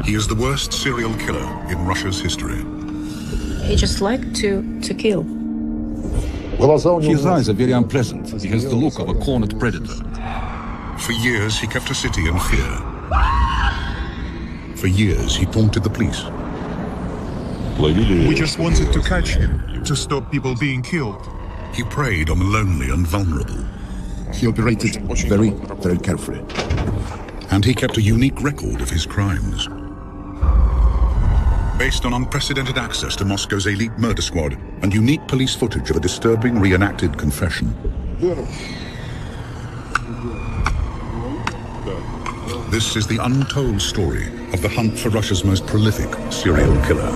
He is the worst serial killer in Russia's history. He just liked to kill. His eyes are very unpleasant. He has the look of a cornered predator. For years, he kept a city in fear. For years, he taunted the police. We just wanted to catch him, to stop people being killed. He preyed on the lonely and vulnerable. He operated very, very carefully. And he kept a unique record of his crimes. Based on unprecedented access to Moscow's elite murder squad and unique police footage of a disturbing reenacted confession. This is the untold story of the hunt for Russia's most prolific serial killer.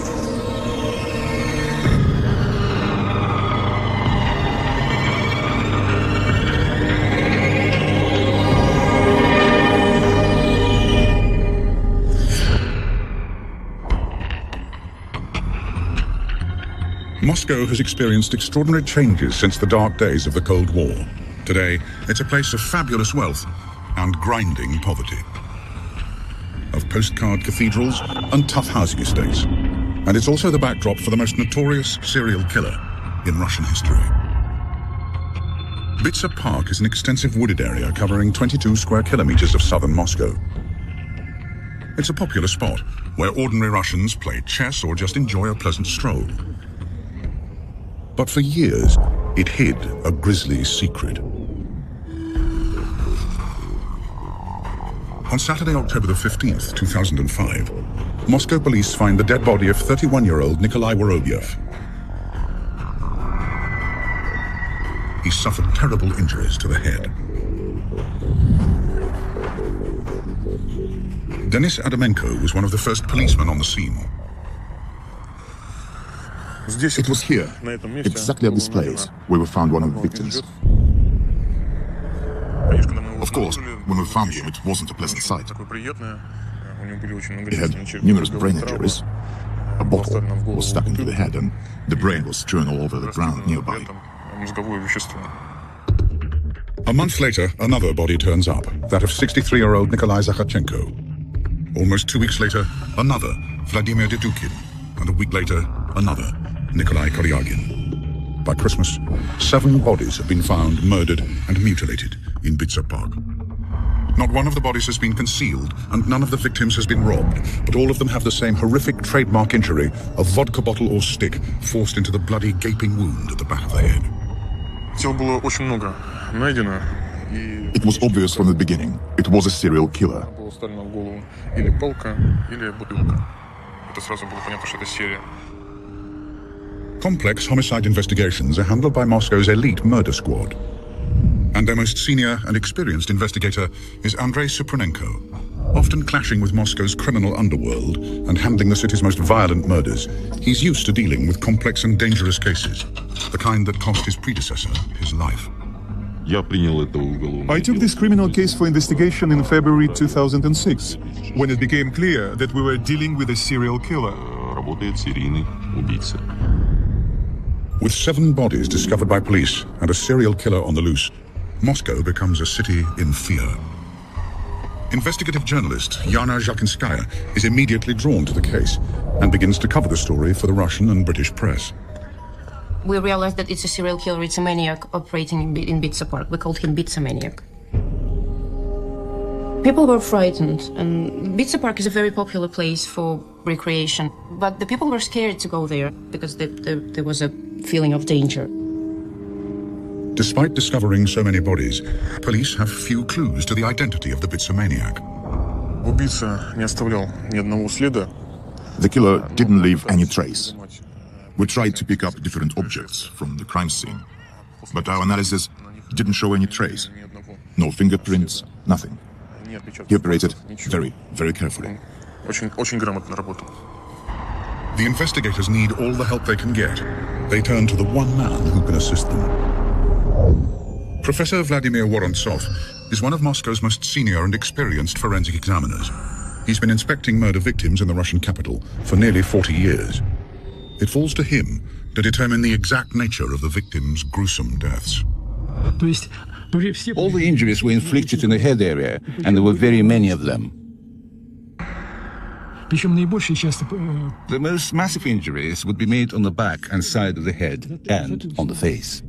Moscow has experienced extraordinary changes since the dark days of the Cold War. Today, it's a place of fabulous wealth and grinding poverty, of postcard cathedrals and tough housing estates. And it's also the backdrop for the most notorious serial killer in Russian history. Bitsa Park is an extensive wooded area covering 22 square kilometers of southern Moscow. It's a popular spot where ordinary Russians play chess or just enjoy a pleasant stroll. But for years, it hid a grisly secret. On Saturday, October the 15th, 2005, Moscow police find the dead body of 31-year-old Nikolai Vorobyev. He suffered terrible injuries to the head. Denis Adamenko was one of the first policemen on the scene. It was here, exactly at this place, where we found one of the victims. Of course, when we found him, it wasn't a pleasant sight. He had numerous brain injuries. A bottle was stuck into the head, and the brain was strewn all over the ground nearby. A month later, another body turns up, that of 63-year-old Nikolai Zakharchenko. Almost 2 weeks later, another, Vladimir Dedukin, and a week later, another, Nikolai Koryagin. By Christmas, 7 bodies have been found murdered and mutilated in Bitsa Park. Not one of the bodies has been concealed, and none of the victims has been robbed, but all of them have the same horrific trademark injury, a vodka bottle or stick forced into the bloody gaping wound at the back of the head. It was obvious from the beginning. It was a serial killer. Complex homicide investigations are handled by Moscow's elite murder squad. And their most senior and experienced investigator is Andrei Supranenko. Often clashing with Moscow's criminal underworld and handling the city's most violent murders, he's used to dealing with complex and dangerous cases, the kind that cost his predecessor his life. I took this criminal case for investigation in February 2006, when it became clear that we were dealing with a serial killer. With 7 bodies discovered by police and a serial killer on the loose, Moscow becomes a city in fear. Investigative journalist Yana Zhalkinskaya is immediately drawn to the case and begins to cover the story for the Russian and British press. We realized that it's a serial killer, it's a maniac operating in Bitsa Park. We called him Bitsa Maniac. People were frightened, and Bitsa Park is a very popular place for recreation, but the people were scared to go there because there was a feeling of danger. Despite discovering so many bodies, police have few clues to the identity of the Bitsa maniac. The killer didn't leave any trace. We tried to pick up different objects from the crime scene, but our analysis didn't show any trace. No fingerprints, nothing. He operated very, very carefully. The investigators need all the help they can get. They turn to the one man who can assist them. Professor Vladimir Vorontsov is one of Moscow's most senior and experienced forensic examiners. He's been inspecting murder victims in the Russian capital for nearly 40 years. It falls to him to determine the exact nature of the victims' gruesome deaths. All the injuries were inflicted in the head area, and there were very many of them. The most massive injuries would be made on the back and side of the head and on the face.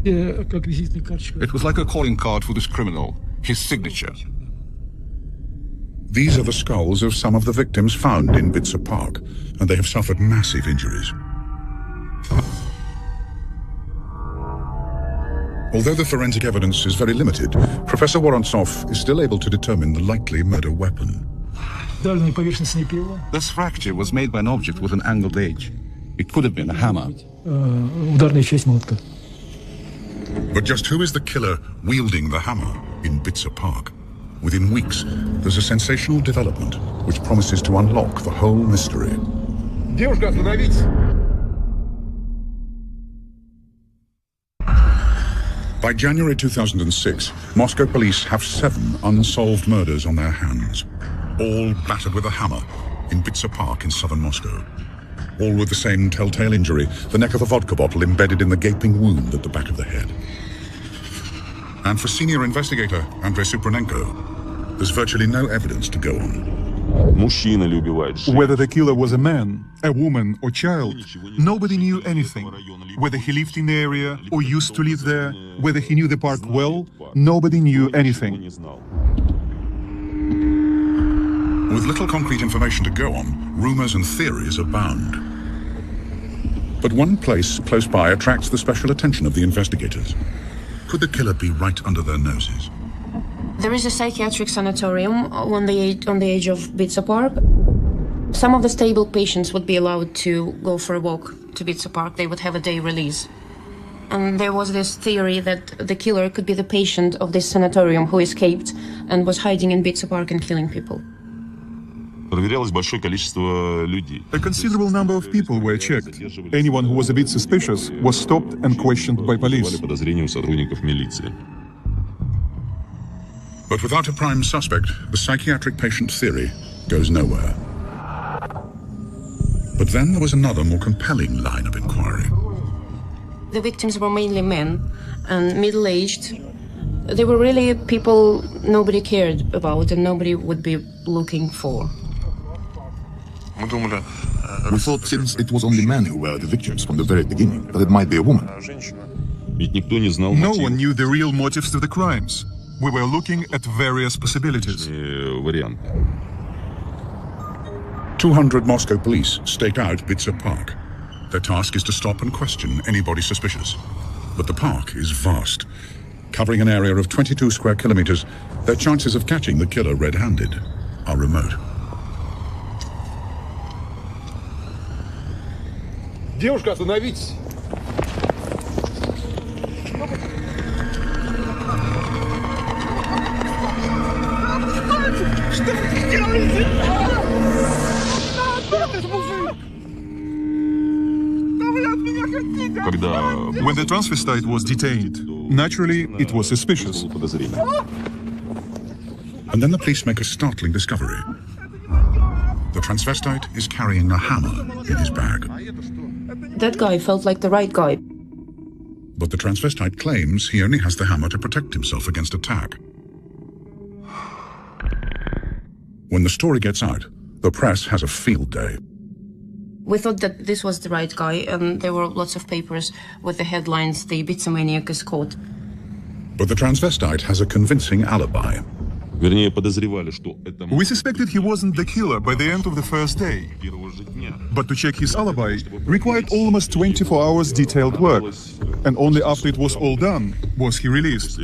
It was like a calling card for this criminal, his signature. These are the skulls of some of the victims found in Bitzer Park, and they have suffered massive injuries. Although the forensic evidence is very limited, Professor Vorontsov is still able to determine the likely murder weapon. This fracture was made by an object with an angled edge. It could have been a hammer. But just who is the killer wielding the hammer in Bitzer Park? Within weeks, there's a sensational development which promises to unlock the whole mystery. By January 2006, Moscow police have 7 unsolved murders on their hands, all battered with a hammer in Bitzer Park in southern Moscow. All with the same telltale injury, the neck of a vodka bottle embedded in the gaping wound at the back of the head. And for senior investigator Andrei Supranenko, there's virtually no evidence to go on. Whether the killer was a man, a woman, or child, nobody knew anything. Whether he lived in the area or used to live there, whether he knew the park well, nobody knew anything. With little concrete information to go on, rumors and theories abound. But one place close by attracts the special attention of the investigators. Could the killer be right under their noses? There is a psychiatric sanatorium on the edge of Bitzer Park. Some of the stable patients would be allowed to go for a walk to Bitzer Park. They would have a day release. And there was this theory that the killer could be the patient of this sanatorium who escaped and was hiding in Bitzer Park and killing people. A considerable number of people were checked. Anyone who was a bit suspicious was stopped and questioned by police. But without a prime suspect, the psychiatric patient theory goes nowhere. But then there was another more compelling line of inquiry. The victims were mainly men and middle-aged. They were really people nobody cared about and nobody would be looking for. We thought since it was only men who were the victims from the very beginning, that it might be a woman. No one knew the real motives to the crimes. We were looking at various possibilities. 200 Moscow police staked out Bitzer Park. Their task is to stop and question anybody suspicious. But the park is vast. Covering an area of 22 square kilometers, their chances of catching the killer red-handed are remote. Девушка, остановитесь! Что вы делаете? Этот мужик! Что вы от меня хотите? When the transvestite was detained, naturally, it was suspicious. And then the police make a startling discovery. The transvestite is carrying a hammer in his bag. That guy felt like the right guy. But the transvestite claims he only has the hammer to protect himself against attack. When the story gets out, the press has a field day. We thought that this was the right guy, and there were lots of papers with the headlines, "The Bitzer maniac is caught." But the transvestite has a convincing alibi. We suspected he wasn't the killer by the end of the first day. But to check his alibi required almost 24 hours detailed work. And only after it was all done was he released.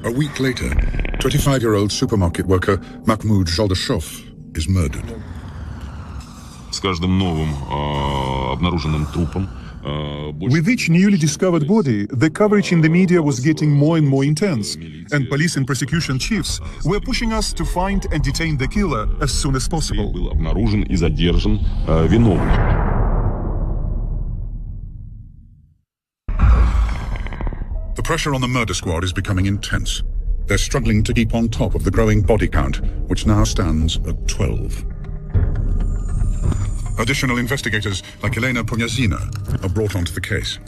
A week later, 25-year-old supermarket worker Mahmoud Zholdashov is murdered. С каждым новым обнаруженным трупом With each newly discovered body, the coverage in the media was getting more and more intense, and police and prosecution chiefs were pushing us to find and detain the killer as soon as possible. был обнаружен и задержан виновный. The pressure on the murder squad is becoming intense. They're struggling to keep on top of the growing body count, which now stands at 12. Additional investigators like Elena Ponyazina are brought onto the case.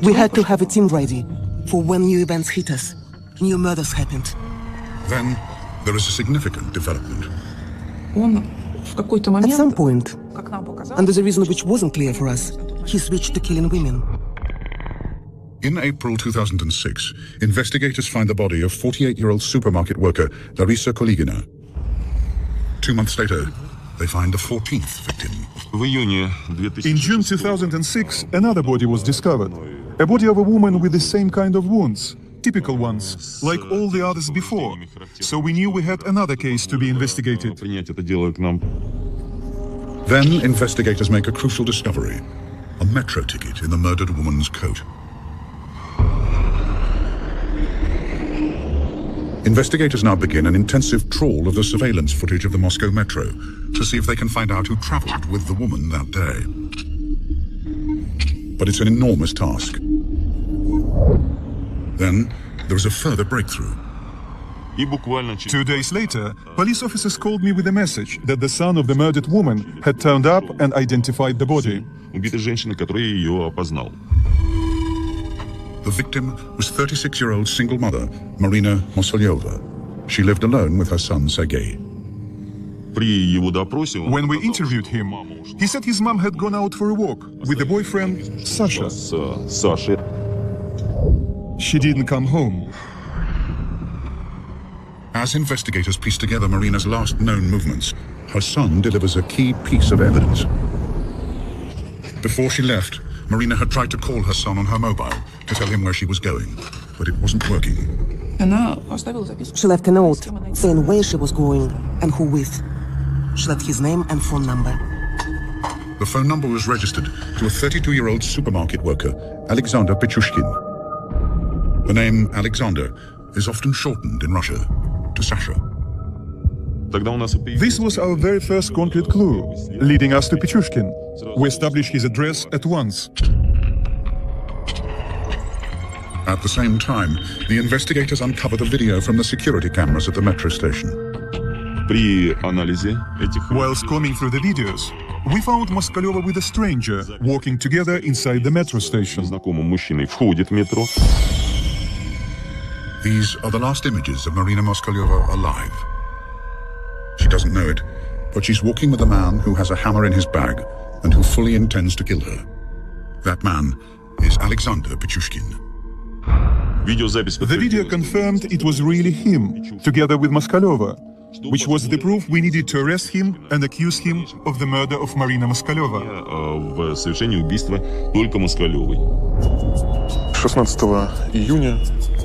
We had to have a team ready for when new events hit us. new murders happened. Then there is a significant development. At some point, and there's a reason which wasn't clear for us, he switched to killing women. In April 2006, investigators find the body of 48-year-old supermarket worker Larisa Koligina. 2 months later, they find the 14th victim. В июне In June 2006, another body was discovered. A body of a woman with the same kind of wounds. Typical ones, like all the others before. So we knew we had another case to be investigated. принять это дело к нам. Then investigators make a crucial discovery: a metro ticket in the murdered woman's coat. Investigators now begin an intensive trawl of the surveillance footage of the Moscow metro to see if they can find out who traveled with the woman that day. But it's an enormous task. Then there is a further breakthrough. И буквально 2 days later, police officers called me with a message that the son of the murdered woman had turned up and identified the body. убитой женщины, который ее опознал. The victim was 36-year-old single mother, Marina Mosolyova. She lived alone with her son, Sergei. При его допросе он When we показал, interviewed что him, мама ушла he said his mom had gone out for a walk with the boyfriend, Sasha. с Сашей. She didn't come home. As investigators piece together Marina's last known movements, her son delivers a key piece of evidence. Before she left, Marina had tried to call her son on her mobile to tell him where she was going, but it wasn't working. She left a note saying where she was going and who with. She left his name and phone number. The phone number was registered to a 32-year-old supermarket worker, Alexander Pichushkin. The name Alexander is often shortened in Russia to Sasha. Тогда у нас и появилось- This was our very first concrete clue, leading us to Pichushkin. We established his address at once. At the same time, the investigators uncover the video from the security cameras at the metro station. При анализе этих While combing through the videos, we found Moskolyova with a stranger walking together inside the metro station. знакомым мужчиной входит в метро. These are the last images of Marina Moskolyova alive. She doesn't know it, but she's walking with a man who has a hammer in his bag and who fully intends to kill her. That man is Alexander Pichushkin. Видеозапись The video confirmed it was really him, together with Moskolyova, which was the proof we needed to arrest him and accuse him of the murder of Marina Moskolyova. в совершении убийства только Москалевой. 16 июня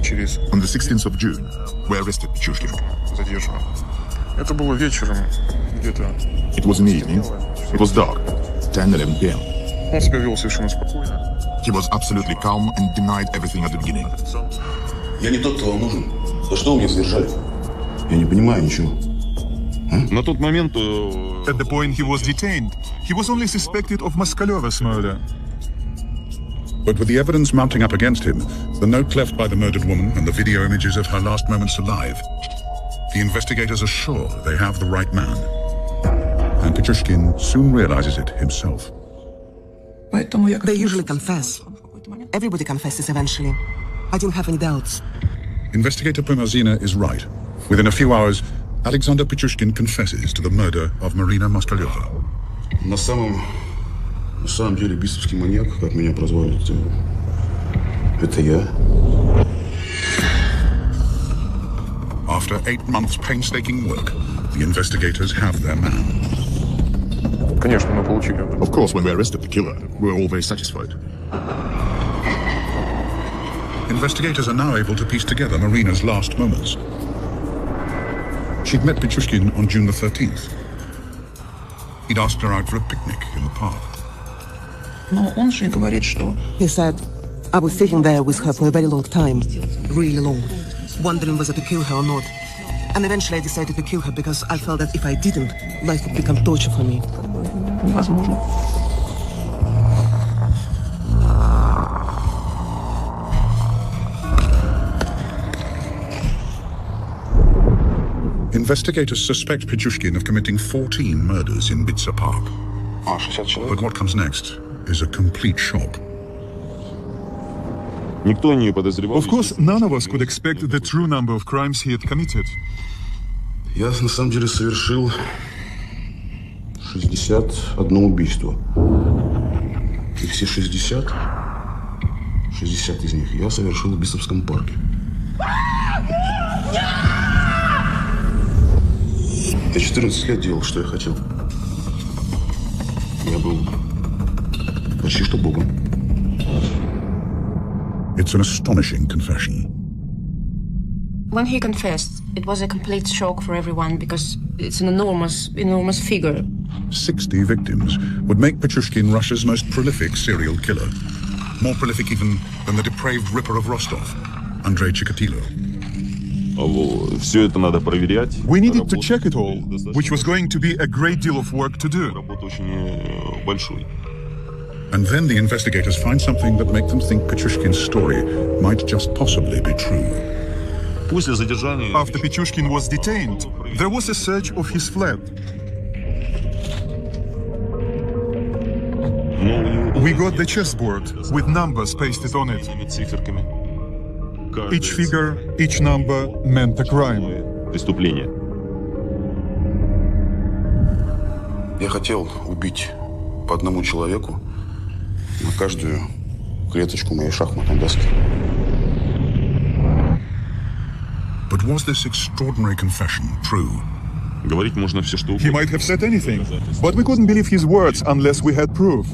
через On the 16th of June, we arrested Pichushkin. задержанного. Это было вечером, где-то. It was in the evening. It was dark, 10-11 p.m. Он себя вел совершенно спокойно. He was absolutely calm and denied everything at the beginning. Я не тот, кто вам нужен. За что вы меня задержали? Я не понимаю ничего. На тот момент At the point he was detained, he was only suspected of Moskolyova's murder. But with the evidence mounting up against him, the note left by the murdered woman and the video images of her last moments alive, the investigators are sure they have the right man. And Pichushkin soon realizes it himself. They usually confess. Everybody confesses eventually. I didn't have any doubts. Investigator Pomazina is right. Within a few hours, Alexander Pichushkin confesses to the murder of Marina Moskolyova. На самом деле бистовский маньяк, как меня прозвали, это я. After 8 months' painstaking work, the investigators have their man. Конечно, мы получили. Of course, when we arrested the killer, we were all very satisfied. Investigators are now able to piece together Marina's last moments. She'd met Pichushkin on June the 13th. He'd asked her out for a picnic in the park. He said, I was sitting there with her for a very long time, really long, wondering whether to kill her or not. And eventually I decided to kill her because I felt that if I didn't, life would become torture for me. Investigators suspect Pichushkin of committing 14 murders in Bitsa Park. But what comes next is a complete shock. Никто не подозревал... Of course, none of us could expect the true number of crimes he had committed. Я на самом деле совершил 61 убийство. И все 60 из них я совершил в Битцевском парке. Я 14 лет делал, что я хотел. Я был почти что Богом. It's an astonishing confession. When he confessed, it was a complete shock for everyone because it's an enormous figure. 60 victims would make Pichushkin Russia's most prolific serial killer. More prolific even than the depraved ripper of Rostov, Andrei Chikatilo. Все это надо проверять. We needed to check it all, which was going to be a great deal of work to do. Работа очень большой. And then the investigators find something that makes them think Pichushkin's story might just possibly be true. После задержания... After Pichushkin was detained, there was a search of his flat. We got the chessboard with numbers pasted on it. Each figure, each number meant a crime. Преступление. Я хотел убить по одному человеку на каждую клеточку моей шахматной доски. But was this extraordinary confession true? Говорить можно все, что He угодно. might have said anything, but we couldn't believe his words unless we had proof.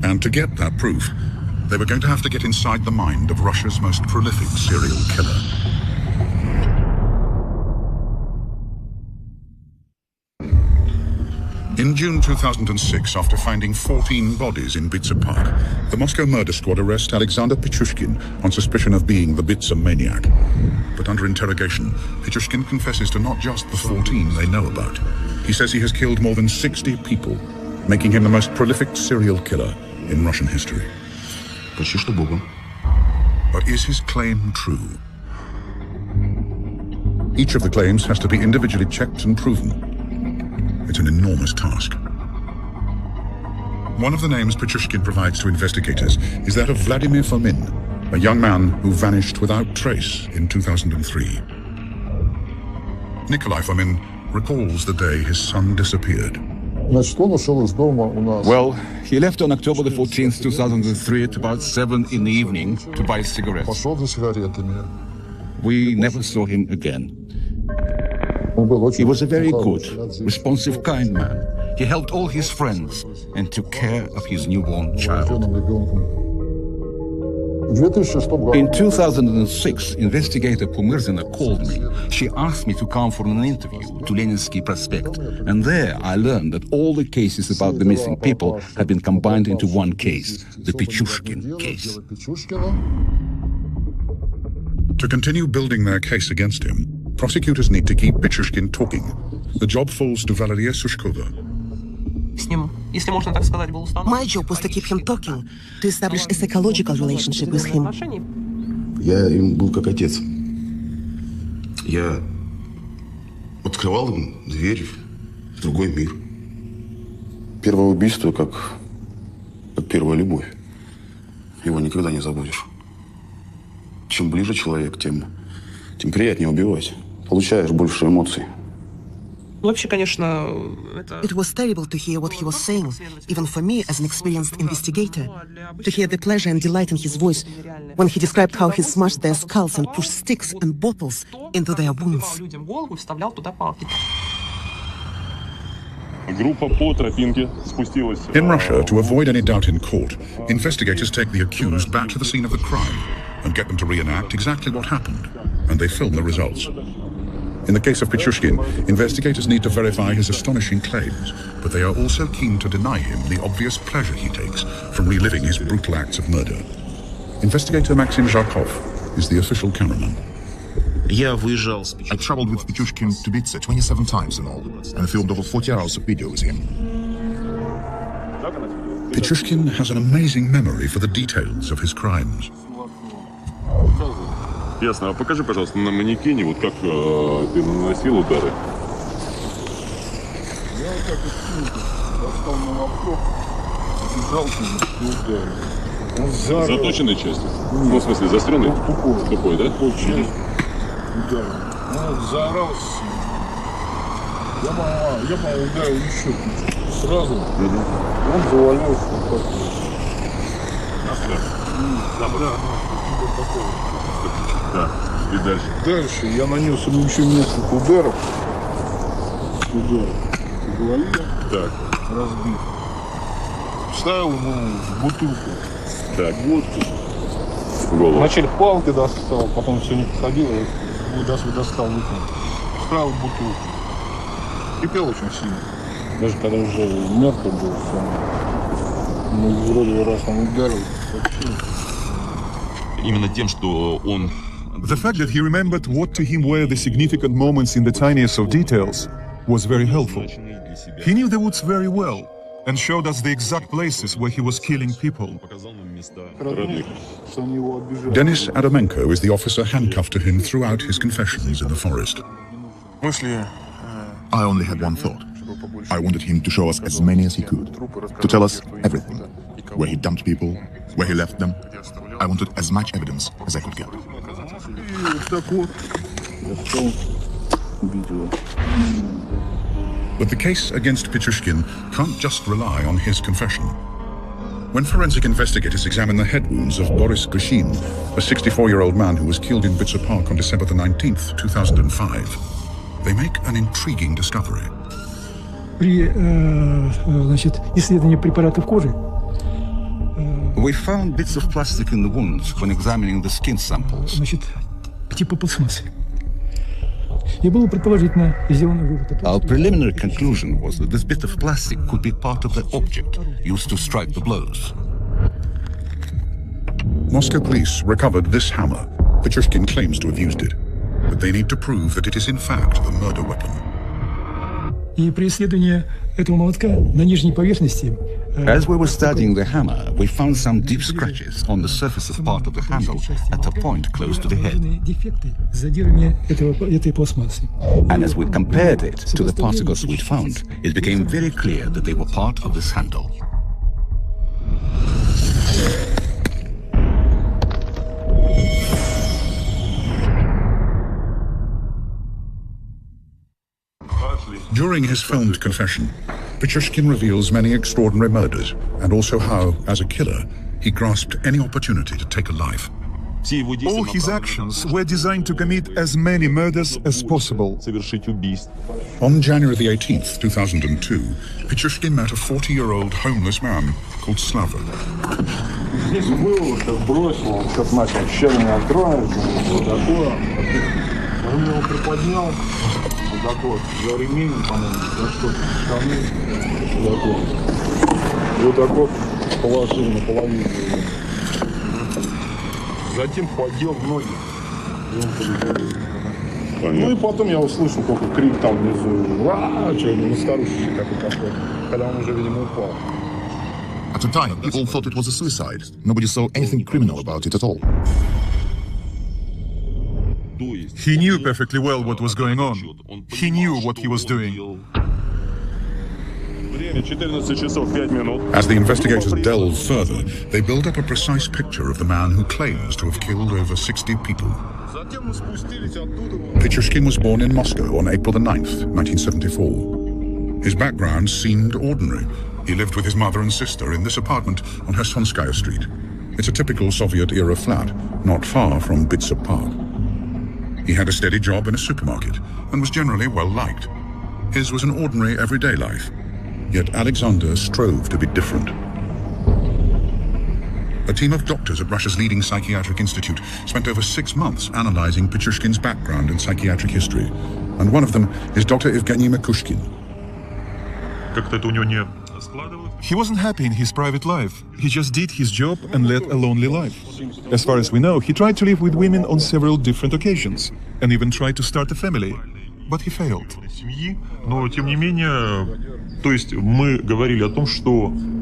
And to get that proof, they were going to have to get inside the mind of Russia's most prolific serial killer. In June 2006, after finding 14 bodies in Bitsa Park, the Moscow murder squad arrests Alexander Pichushkin on suspicion of being the Bitsa maniac. But under interrogation, Pichushkin confesses to not just the 14 they know about. He says he has killed more than 60 people, making him the most prolific serial killer in Russian history. Почти что Богом. But is his claim true? Each of the claims has to be individually checked and proven. It's an enormous task. One of the names Pichushkin provides to investigators is that of Vladimir Fomin, a young man who vanished without trace in 2003. Nikolai Fomin recalls the day his son disappeared. Well, he left on October the 14th, 2003 at about 7 in the evening to buy cigarettes. We never saw him again. He was a very good, responsive, kind man. He helped all his friends and took care of his newborn child. In 2006, investigator Pumirzina called me. She asked me to come for an interview to Leninsky Prospect. And there I learned that all the cases about the missing people had been combined into one case, the Pichushkin case. To continue building their case against him, prosecutors need to keep Pichushkin talking. The job falls to Valeria Sushkova. My job was to keep him talking, to establish a psychological relationship with him. Я им был как отец. Я открывал им дверь в другой мир. Первое убийство как первая любовь. Его никогда не забудешь. Чем ближе человек, тем приятнее убивать. Получаешь больше эмоций. It was terrible to hear what he was saying, even for me as an experienced investigator, to hear the pleasure and delight in his voice when he described how he smashed their skulls and pushed sticks and bottles into their wounds. In Russia, to avoid any doubt in court, investigators take the accused back to the scene of the crime and get them to reenact exactly what happened, and they film the results. In the case of Pichushkin, investigators need to verify his astonishing claims, but they are also keen to deny him the obvious pleasure he takes from reliving his brutal acts of murder. Investigator Maxim Zharkov is the official cameraman. I traveled with Pichushkin to Bitsa 27 times in all, and filmed over 40 hours of video with him. Pichushkin has an amazing memory for the details of his crimes. Ясно. А покажи, пожалуйста, на манекене, вот как ты наносил удары. Я вот так вот достал на лаптоп, держал и ударил. Заточенной части? Ну, в смысле, заостренной? Тупой, да? Да. Он заорался. Я по-моему, ударил еще сразу. Он завалился. Да. И дальше? Дальше я нанес ему еще несколько ударов. По голове. Так. Разбит. Вставил ему в бутылку. Так. Водки. Голову. Вначале палкой достал, потом все не подходило, я достал выкинул. Вставил в бутылку. Кипел очень сильно. Даже когда уже мертвый был, ну, вроде раз он ударил. Именно тем, что он... The fact that he remembered what to him were the significant moments in the tiniest of details was very helpful. He knew the woods very well and showed us the exact places where he was killing people. Denis Adamenko is the officer handcuffed to him throughout his confessions in the forest. I only had one thought. I wanted him to show us as many as he could, to tell us everything. Where he dumped people, where he left them. I wanted as much evidence as I could get. But the case against Pichushkin can't just rely on his confession. When forensic investigators examine the head wounds of Boris Gushin, a 64-year-old man who was killed in Bitzer Park on December the 19th, 2005, they make an intriguing discovery. При исследовании препаратов кожи We found bits of plastic in the wounds when examining the skin samples. типа пластмассы. И было предположительно сделано вывод. Our preliminary conclusion was that this bit of plastic could be part of the object used to strike the blows. Moscow police recovered this hammer. Pichushkin claims to have used it, but they need to prove that it is in fact the murder weapon. И при исследовании этого молотка на нижней поверхности As we were studying the hammer, we found some deep scratches on the surface of part of the handle at a point close to the head. дефекты задирания этой пластмассы. And as we compared it to the particles we'd found, it became very clear that they were part of this handle. During his filmed confession, Pichushkin reveals many extraordinary murders and also how, as a killer, he grasped any opportunity to take a life. All his actions were designed to commit as many murders as possible. On January the 18th, 2002, Pichushkin met a 40-year-old homeless man called Slava. Здесь был, как бросил, он как начал тщательно откроет, вот такое. Он его приподнял, вот такой, за ремень, по-моему, за что-то, штаны, вот такой. И вот так вот положил наполовину. Затем поддел ноги. Ну и потом я услышал только крик там внизу. Что на старушечек какой-то, когда он уже, видимо, упал. At the time, people thought it was a suicide. Nobody saw anything criminal about it at all. He knew perfectly well what was going on. He knew what he was doing. As the investigators delve further, they build up a precise picture of the man who claims to have killed over 60 people. Pichushkin was born in Moscow on April the 9th, 1974. His background seemed ordinary. He lived with his mother and sister in this apartment on Hersonskaya Street. It's a typical Soviet-era flat, not far from Bitzer Park. He had a steady job in a supermarket and was generally well-liked. His was an ordinary everyday life. Yet Alexander strove to be different. A team of doctors at Russia's leading psychiatric institute spent over 6 months analyzing Pichushkin's background and psychiatric history. And one of them is Dr. Evgeny Mikushkin. He wasn't happy in his private life. He just did his job and led a lonely life. As far as we know, he tried to live with women on several different occasions and even tried to start a family. But he failed.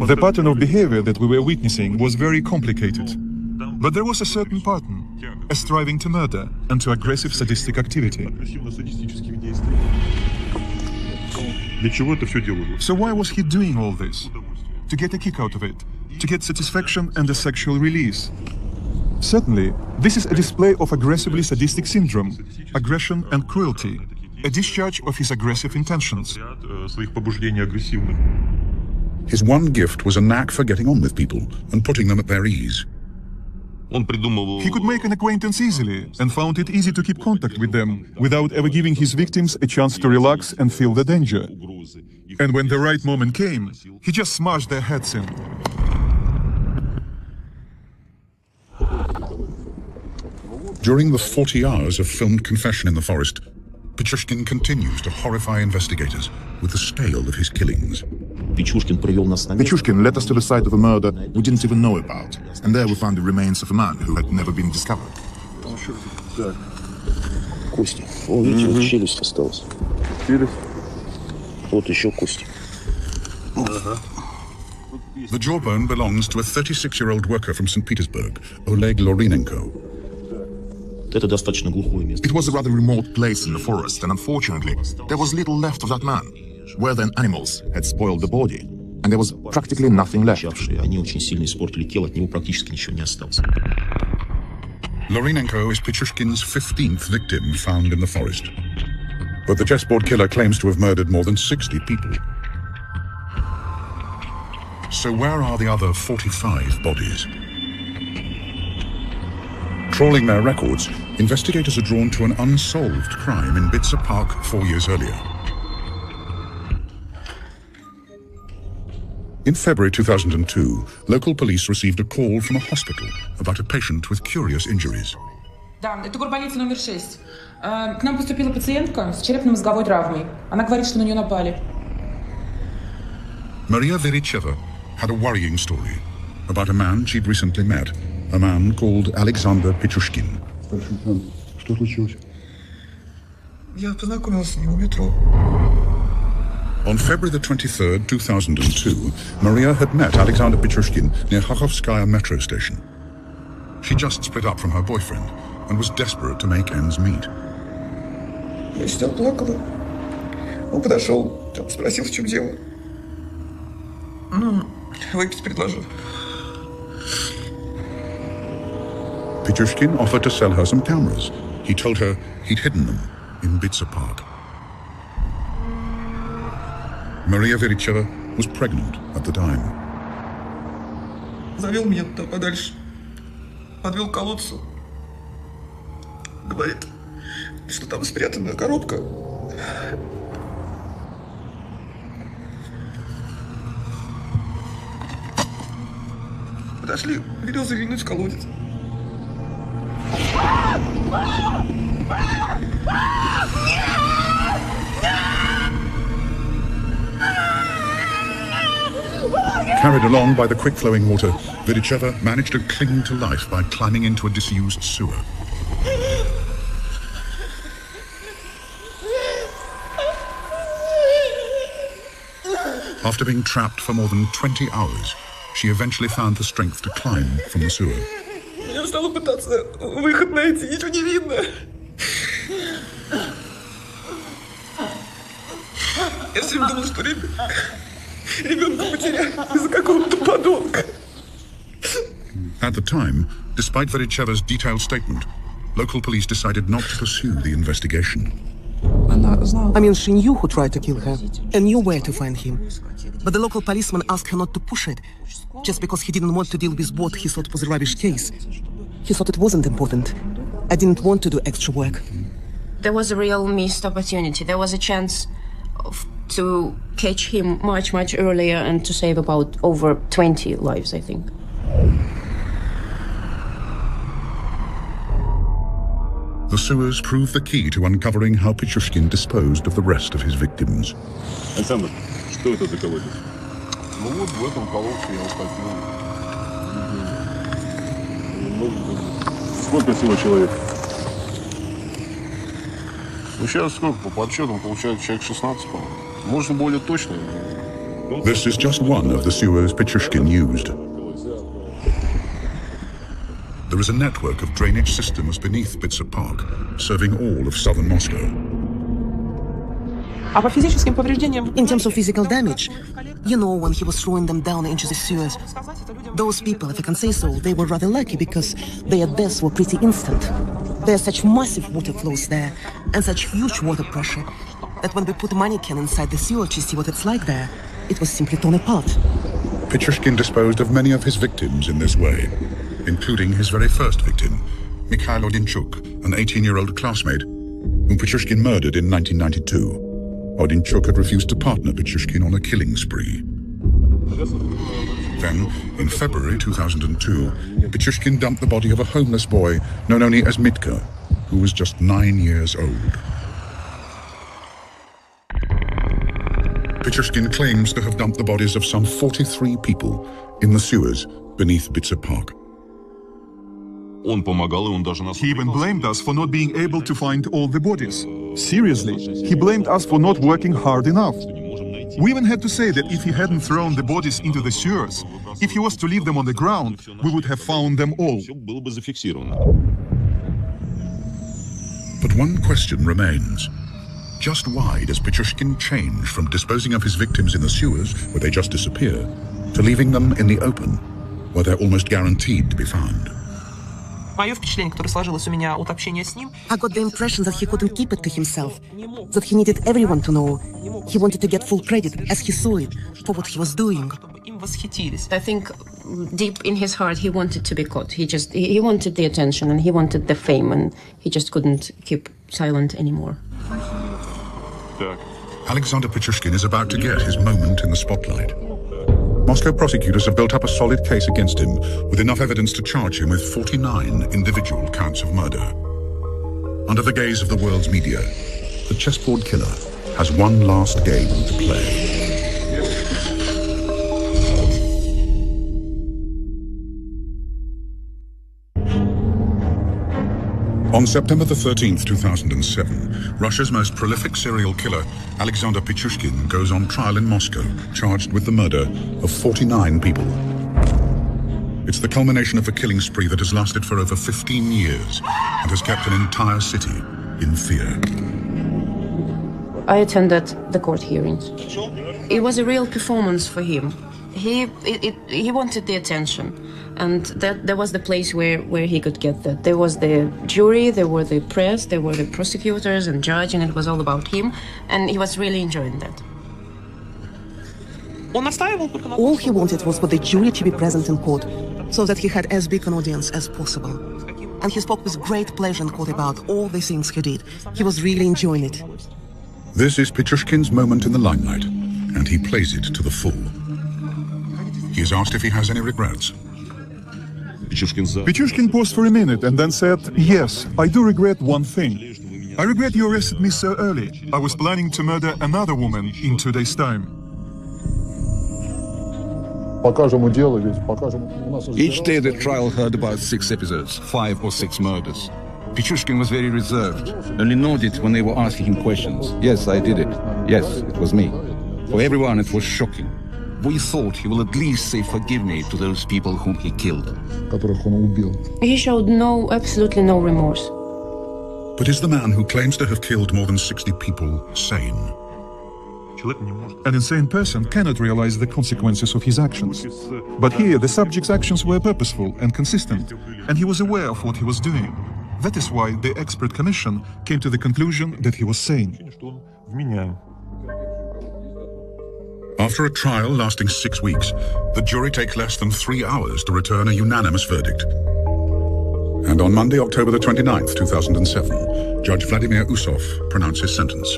The pattern of behavior that we were witnessing was very complicated. But there was a certain pattern, a striving to murder and to aggressive sadistic activity. So why was he doing all this? To get a kick out of it. to get satisfaction and a sexual release. Certainly, this is a display of aggressively sadistic syndrome, aggression and cruelty, a discharge of his aggressive intentions. His one gift was a knack for getting on with people and putting them at their ease. He could make an acquaintance easily and found it easy to keep contact with them without ever giving his victims a chance to relax and feel the danger. And when the right moment came, he just smashed their heads in. During the 40 hours of filmed confession in the forest, Pichushkin continues to horrify investigators with the scale of his killings. Pichushkin led us to the site of a murder we didn't even know about, and there we found the remains of a man who had never been discovered. Кости. О, видите, вот челюсть осталась. Челюсть? Вот еще кости. The jawbone belongs to a 36-year-old worker from St. Petersburg, Oleg Lorinenko. It was a rather remote place in the forest, and unfortunately, there was little left of that man. Where then animals had spoiled the body, and there was practically nothing left. Lorinenko is Pichushkin's 15th victim found in the forest. But the chessboard killer claims to have murdered more than 60 people. So where are the other 45 bodies? Trawling their records, investigators are drawn to an unsolved crime in Bitsa Park 4 years earlier. In February 2002, local police received a call from a hospital about a patient with curious injuries. Да, это горболица номер 6. К нам поступила пациентка с черепно-мозговой травмой. Она говорит, что на нее напали. Maria Vericheva had a worrying story about a man she'd recently met, a man called Alexander Pichushkin. Что случилось? Я познакомилась с ним у метро. On February the 23rd, 2002, Maria had met Alexander Pichushkin near Khakhovskaya metro station. She just split up from her boyfriend and was desperate to make ends meet. Я сидела, плакала. Он подошел, спросил, в чем дело. Ну, выпить предложил. Pichushkin offered to sell her some cameras. He told her he'd hidden them in Bitsa Park. Maria Vericheva was pregnant at the time. Завел меня туда подальше. Подвел к колодцу. Говорит, что там спрятана коробка. Подошли, велел заглянуть в колодец. Carried along by the quick-flowing water, Vericheva managed to cling to life by climbing into a disused sewer. After being trapped for more than 20 hours, she eventually found the strength to climb from the sewer. Я стала пытаться выход найти, ничего не видно. Я все время думала, что ребенка потеряю из-за какого-то подонка. At the time, despite Vericheva's detailed statement, local police decided not to pursue the investigation. I mean, she knew who tried to kill her and knew where to find him. But the local policeman asked her not to push it, just because he didn't want to deal with what he thought was a rubbish case. He thought it wasn't important. I didn't want to do extra work. There was a real missed opportunity. There was a chance to catch him much, much earlier and to save about over 20 lives, I think. The sewers proved the key to uncovering how Pichushkin disposed of the rest of his victims. Александр, что это за колодец? Ну вот в этом колодце я уходил. Сколько всего человек? Ну сейчас сколько? По подсчетам получается человек 16, по-моему. Можно более точно. This is just one of the sewers Pichushkin used. There is a network of drainage systems beneath Bitsa Park, serving all of southern Moscow. In terms of physical damage, you know, when he was throwing them down into the sewers, those people, if I can say so, they were rather lucky because their deaths were pretty instant. There are such massive water flows there and such huge water pressure that when we put a mannequin inside the sewer to see what it's like there, it was simply torn apart. Pichushkin disposed of many of his victims in this way, including his very first victim, Mikhail Odinchuk, an 18-year-old classmate whom Pichushkin murdered in 1992. Odinchuk had refused to partner Pichushkin on a killing spree. Then, in February 2002, Pichushkin dumped the body of a homeless boy known only as Mitka, who was just 9 years old. Pichushkin claims to have dumped the bodies of some 43 people in the sewers beneath Bitsa Park. He even blamed us for not being able to find all the bodies. Seriously, he blamed us for not working hard enough. We even had to say that if he hadn't thrown the bodies into the sewers, if he was to leave them on the ground, we would have found them all. But one question remains. Just why does Pichushkin change from disposing of his victims in the sewers, where they just disappear, to leaving them in the open, where they're almost guaranteed to be found? I got the impression that he couldn't keep it to himself, that he needed everyone to know. He wanted to get full credit, as he saw it, for what he was doing. I think deep in his heart he wanted to be caught. He wanted the attention and he wanted the fame, and he just couldn't keep silent anymore. Alexander Pichushkin is about to get his moment in the spotlight. Moscow prosecutors have built up a solid case against him, with enough evidence to charge him with 49 individual counts of murder. Under the gaze of the world's media, the chessboard killer has one last game to play. On September the 13th, 2007, Russia's most prolific serial killer, Alexander Pichushkin, goes on trial in Moscow, charged with the murder of 49 people. It's the culmination of a killing spree that has lasted for over 15 years and has kept an entire city in fear. I attended the court hearings. It was a real performance for him. He wanted the attention, and that was the place where he could get that. There was the jury, there were the press, there were the prosecutors and judge, and it was all about him, and he was really enjoying that. All he wanted was for the jury to be present in court, so that he had as big an audience as possible. And he spoke with great pleasure in court about all the things he did. He was really enjoying it. This is Pichushkin's moment in the limelight, and he plays it to the full. He is asked if he has any regrets. Pichushkin paused for a minute and then said, "Yes, I do regret one thing. I regret you arrested me so early. I was planning to murder another woman in 2 days' time." Each day the trial heard about 6 episodes, 5 or 6 murders. Pichushkin was very reserved, only nodded when they were asking him questions. "Yes, I did it. Yes, it was me." For everyone it was shocking. We thought he will at least say "forgive me" to those people whom he killed. He showed absolutely no remorse. But is the man who claims to have killed more than 60 people sane? An insane person cannot realize the consequences of his actions. But here the subject's actions were purposeful and consistent, and he was aware of what he was doing. That is why the expert commission came to the conclusion that he was sane. After a trial lasting 6 weeks, the jury take less than 3 hours to return a unanimous verdict. And on Monday, October the 29th, 2007, Judge Vladimir Usov pronounces sentence.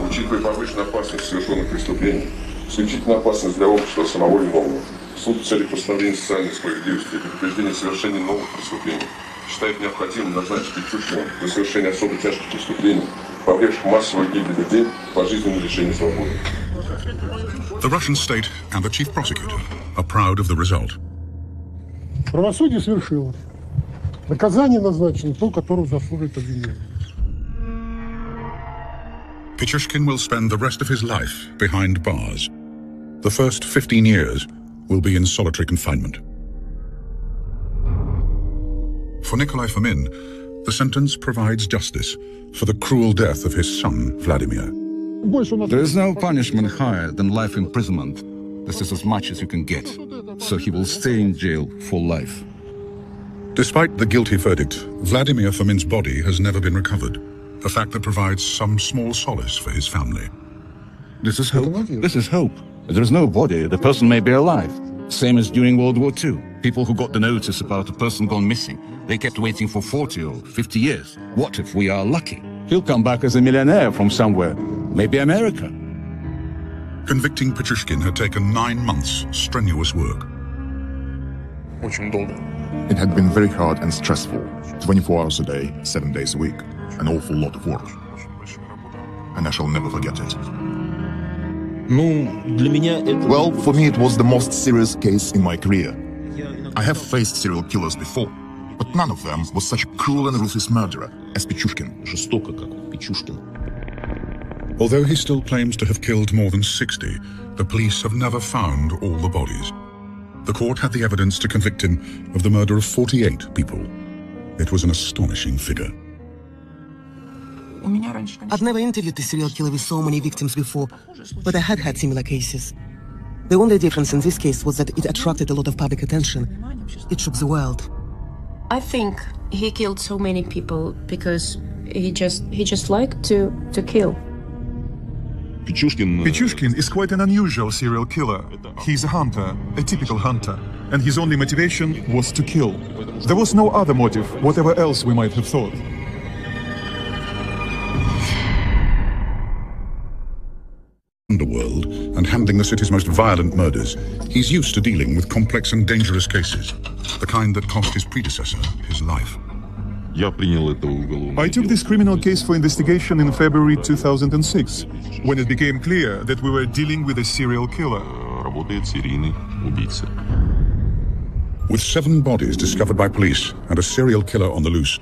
Учитывая повышенную опасность совершенных преступлений, исключительно опасность для общества самого виновного, суд в целях восстановления социальной справедливости и предупреждения совершения новых преступлений считает необходимым назначить Пичушкина за совершение особо тяжких преступлений, повлекших массовую гибель людей, пожизненное лишение свободы. The Russian state and the chief prosecutor are proud of the result. Правосудие свершилось. Наказание назначено то, которое заслуживает обвинение. Pichushkin will spend the rest of his life behind bars. The first 15 years will be in solitary confinement. For Nikolai Fomin, The sentence provides justice for the cruel death of his son, Vladimir. There is no punishment higher than life imprisonment. This is as much as you can get. So he will stay in jail for life. Despite the guilty verdict, Vladimir Fomin's body has never been recovered, a fact that provides some small solace for his family. This is hope. This is hope. If there is no body, the person may be alive. Same as during World War II. People who got the notice about a person gone missing, they kept waiting for 40 or 50 years. What if we are lucky? He'll come back as a millionaire from somewhere, maybe America. Convicting Petrushkin had taken 9 months strenuous work. It had been very hard and stressful. 24 hours a day, 7 days a week. An awful lot of work. And I shall never forget it. Well, for me it was the most serious case in my career. I have faced serial killers before, but none of them was such a cruel and ruthless murderer as Pichushkin. Although he still claims to have killed more than 60, the police have never found all the bodies. The court had the evidence to convict him of the murder of 48 people. It was an astonishing figure. I've never interviewed a serial killer with so many victims before, but I had had similar cases. The only difference in this case was that it attracted a lot of public attention. It shook the world. I think he killed so many people because he just liked to kill. Pichushkin is quite an unusual serial killer. He's a hunter, a typical hunter, and his only motivation was to kill. There was no other motive, whatever else we might have thought. Underworld and handling the city's most violent murders, he's used to dealing with complex and dangerous cases, the kind that cost his predecessor his life. I took this criminal case for investigation in February 2006, when it became clear that we were dealing with a serial killer. With 7 bodies discovered by police and a serial killer on the loose,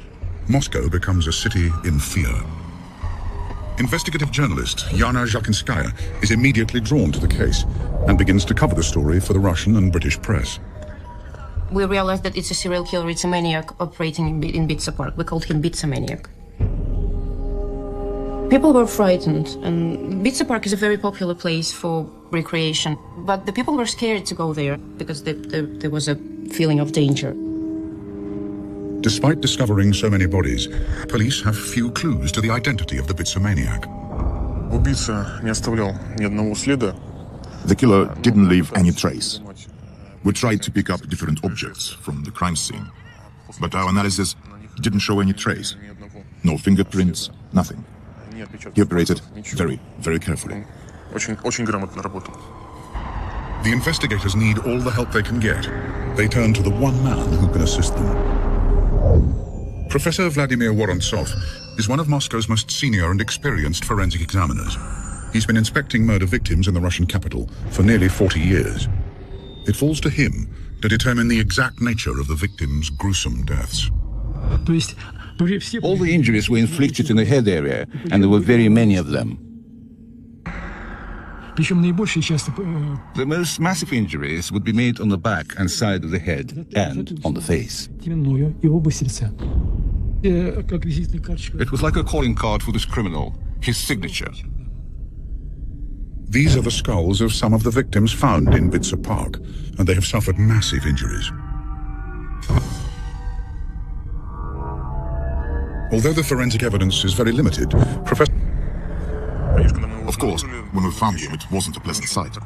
Moscow becomes a city in fear. Investigative journalist Yana Zhakinskaya is immediately drawn to the case and begins to cover the story for the Russian and British press. We realized that it's a serial killer, it's a maniac operating in Bitsa Park. We called him Bitsa Maniac. People were frightened, and Bitsa Park is a very popular place for recreation, but the people were scared to go there because there was a feeling of danger. Despite discovering so many bodies, police have few clues to the identity of the Bitsa maniac. The killer didn't leave any trace. We tried to pick up different objects from the crime scene, but our analysis didn't show any trace. No fingerprints, nothing. He operated very, very carefully. The investigators need all the help they can get. They turn to the one man who can assist them. Professor Vladimir Vorontsov is one of Moscow's most senior and experienced forensic examiners. He's been inspecting murder victims in the Russian capital for nearly 40 years. It falls to him to determine the exact nature of the victims' gruesome deaths. All the injuries were inflicted in the head area, and there were very many of them. The most massive injuries would be made on the back and side of the head and on the face. It was like a calling card for this criminal, his signature. These are the skulls of some of the victims found in Bitsa Park, and they have suffered massive injuries. Although the forensic evidence is very limited, Professor... Of course, when we found him, it wasn't a pleasant sight.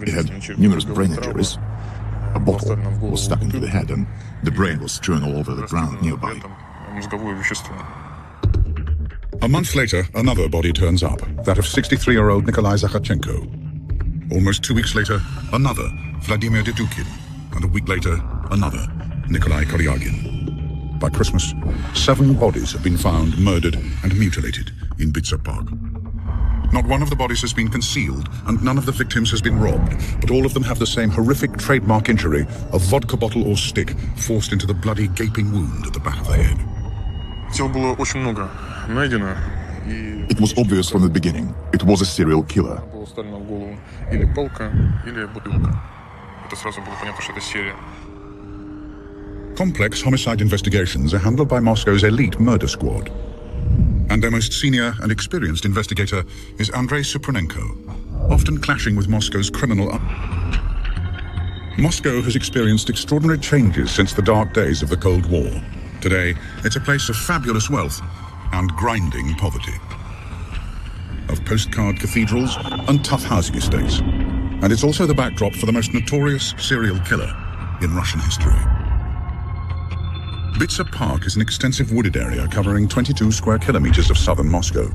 He had numerous brain injuries. A bottle was stuck into the head, and the brain was strewn all over the ground nearby. A month later, another body turns up, that of 63-year-old Nikolai Zakhachenko. Almost 2 weeks later, another, Vladimir Dedukin, and a week later, another, Nikolai Koryagin. By Christmas, 7 bodies have been found murdered and mutilated in Bitsa Park. Not one of the bodies has been concealed, and none of the victims has been robbed, but all of them have the same horrific trademark injury, a vodka bottle or stick forced into the bloody gaping wound at the back of the head. It was obvious from the beginning. It was a serial killer. Complex homicide investigations are handled by Moscow's elite murder squad. And their most senior and experienced investigator is Andrei Supranenko, often clashing with Moscow's criminal. Moscow has experienced extraordinary changes since the dark days of the Cold War. Today, it's a place of fabulous wealth and grinding poverty, of postcard cathedrals and tough housing estates. And it's also the backdrop for the most notorious serial killer in Russian history. Bitsa Park is an extensive wooded area covering 22 square kilometers of southern Moscow.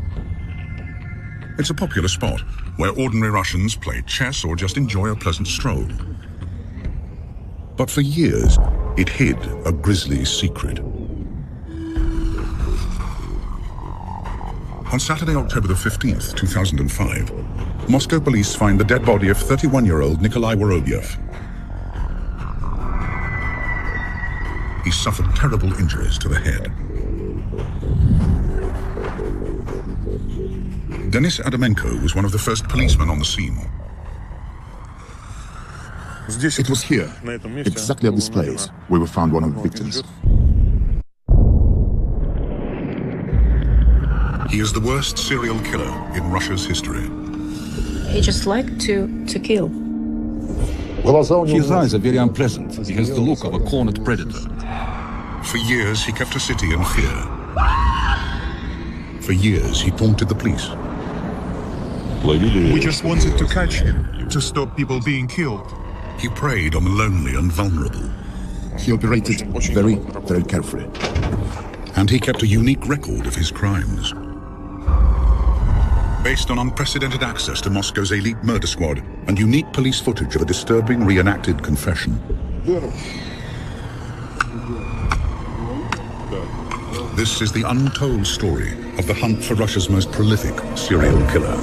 It's a popular spot where ordinary Russians play chess or just enjoy a pleasant stroll. But for years, it hid a grisly secret. On Saturday, October the 15th, 2005, Moscow police find the dead body of 31-year-old Nikolai Vorobyev. He suffered terrible injuries to the head. Denis Adamenko was one of the first policemen on the scene. It was here, exactly at this place, where we found one of the victims. He is the worst serial killer in Russia's history. He just liked to kill. His eyes are very unpleasant. He has the look of a cornered predator. For years, he kept a city in fear. For years, he taunted the police. We just wanted to catch him, to stop people being killed. He preyed on the lonely and vulnerable. He operated very, very carefully. And he kept a unique record of his crimes. Based on unprecedented access to Moscow's elite murder squad and unique police footage of a disturbing reenacted confession. This is the untold story of the hunt for Russia's most prolific serial killer.